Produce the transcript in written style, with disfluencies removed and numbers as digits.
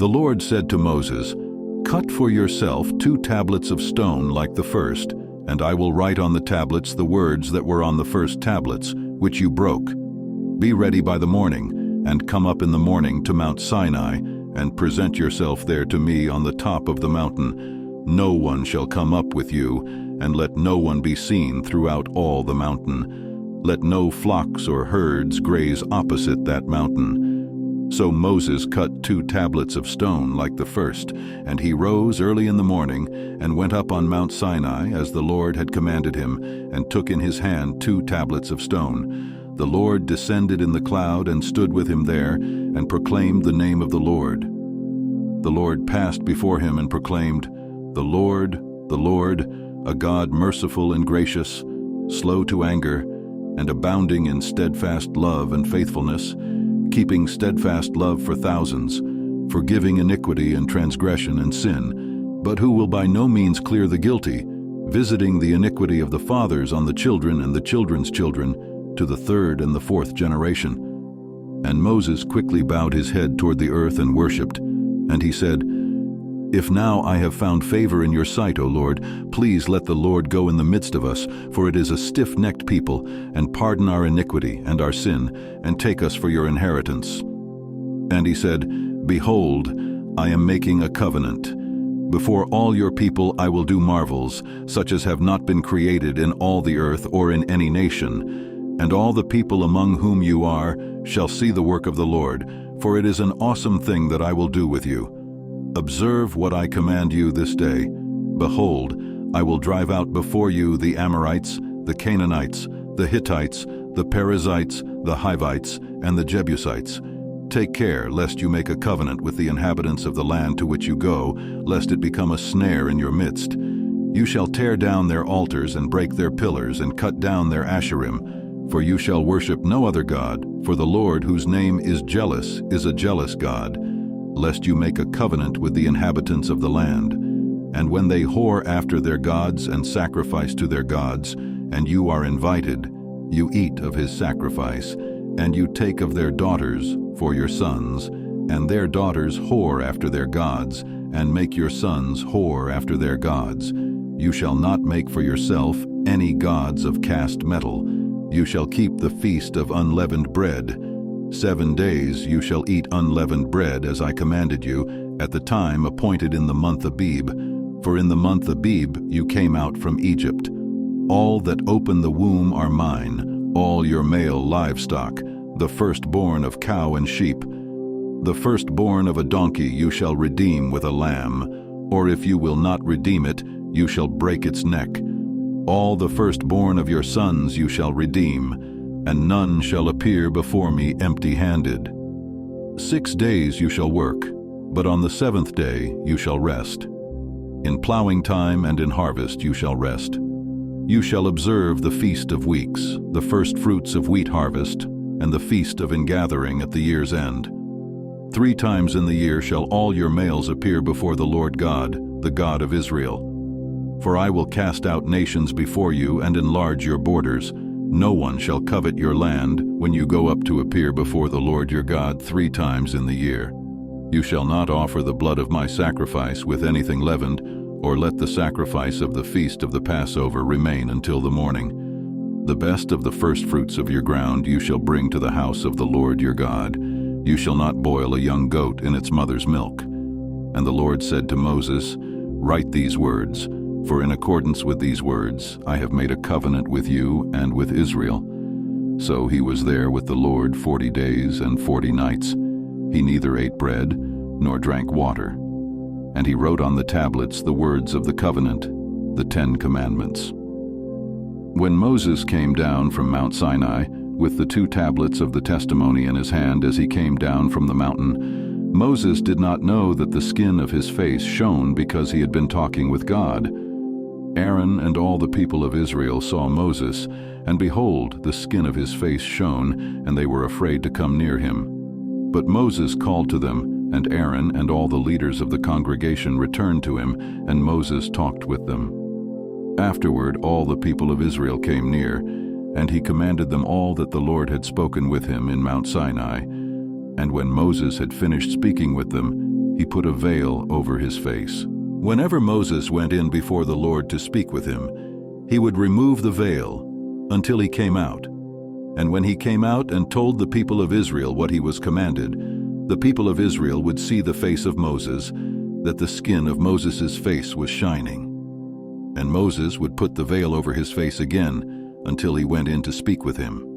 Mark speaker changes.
Speaker 1: The Lord said to Moses, "Cut for yourself 2 tablets of stone like the first, and I will write on the tablets the words that were on the first tablets, which you broke. Be ready by the morning, and come up in the morning to Mount Sinai, and present yourself there to me on the top of the mountain. No one shall come up with you, and let no one be seen throughout all the mountain. Let no flocks or herds graze opposite that mountain." So Moses cut 2 tablets of stone like the first, and he rose early in the morning and went up on Mount Sinai as the Lord had commanded him, and took in his hand 2 tablets of stone. The Lord descended in the cloud and stood with him there, and proclaimed the name of the Lord. The Lord passed before him and proclaimed, the Lord, a God merciful and gracious, slow to anger, and abounding in steadfast love and faithfulness, keeping steadfast love for thousands, forgiving iniquity and transgression and sin, but who will by no means clear the guilty, visiting the iniquity of the fathers on the children and the children's children, to the 3rd and the 4th generation. And Moses quickly bowed his head toward the earth and worshipped. And he said, "If now I have found favor in your sight, O Lord, please let the Lord go in the midst of us, for it is a stiff-necked people, and pardon our iniquity and our sin, and take us for your inheritance." And he said, "Behold, I am making a covenant. Before all your people I will do marvels, such as have not been created in all the earth or in any nation. And all the people among whom you are shall see the work of the Lord, for it is an awesome thing that I will do with you. Observe what I command you this day. Behold, I will drive out before you the Amorites, the Canaanites, the Hittites, the Perizzites, the Hivites, and the Jebusites. Take care lest you make a covenant with the inhabitants of the land to which you go, lest it become a snare in your midst. You shall tear down their altars and break their pillars and cut down their Asherim, for you shall worship no other God, for the Lord, whose name is jealous, is a jealous God, lest you make a covenant with the inhabitants of the land. And when they whore after their gods and sacrifice to their gods, and you are invited, you eat of his sacrifice, and you take of their daughters for your sons, and their daughters whore after their gods, and make your sons whore after their gods. You shall not make for yourself any gods of cast metal. You shall keep the feast of unleavened bread. 7 days you shall eat unleavened bread, as I commanded you, at the time appointed in the month Abib. For in the month Abib you came out from Egypt. All that open the womb are mine, all your male livestock, the firstborn of cow and sheep. The firstborn of a donkey you shall redeem with a lamb, or if you will not redeem it, you shall break its neck. All the firstborn of your sons you shall redeem, and none shall appear before me empty-handed. 6 days you shall work, but on the 7th day you shall rest. In plowing time and in harvest you shall rest. You shall observe the Feast of Weeks, the first fruits of wheat harvest, and the Feast of Ingathering at the year's end. 3 times in the year shall all your males appear before the Lord God, the God of Israel. For I will cast out nations before you and enlarge your borders. No one shall covet your land when you go up to appear before the Lord your God 3 times in the year. You shall not offer the blood of my sacrifice with anything leavened, or let the sacrifice of the feast of the Passover remain until the morning. The best of the firstfruits of your ground you shall bring to the house of the Lord your God. You shall not boil a young goat in its mother's milk. And the Lord said to Moses, "Write these words, for in accordance with these words I have made a covenant with you and with Israel." So he was there with the Lord 40 days and 40 nights. He neither ate bread nor drank water. And he wrote on the tablets the words of the covenant, the 10 commandments. When Moses came down from Mount Sinai, with the 2 tablets of the testimony in his hand as he came down from the mountain, Moses did not know that the skin of his face shone because he had been talking with God. Aaron and all the people of Israel saw Moses, and behold, the skin of his face shone, and they were afraid to come near him. But Moses called to them, and Aaron and all the leaders of the congregation returned to him, and Moses talked with them. Afterward all the people of Israel came near, and he commanded them all that the Lord had spoken with him in Mount Sinai. And when Moses had finished speaking with them, he put a veil over his face. Whenever Moses went in before the Lord to speak with him, he would remove the veil until he came out. And when he came out and told the people of Israel what he was commanded, the people of Israel would see the face of Moses, that the skin of Moses' face was shining. And Moses would put the veil over his face again until he went in to speak with him.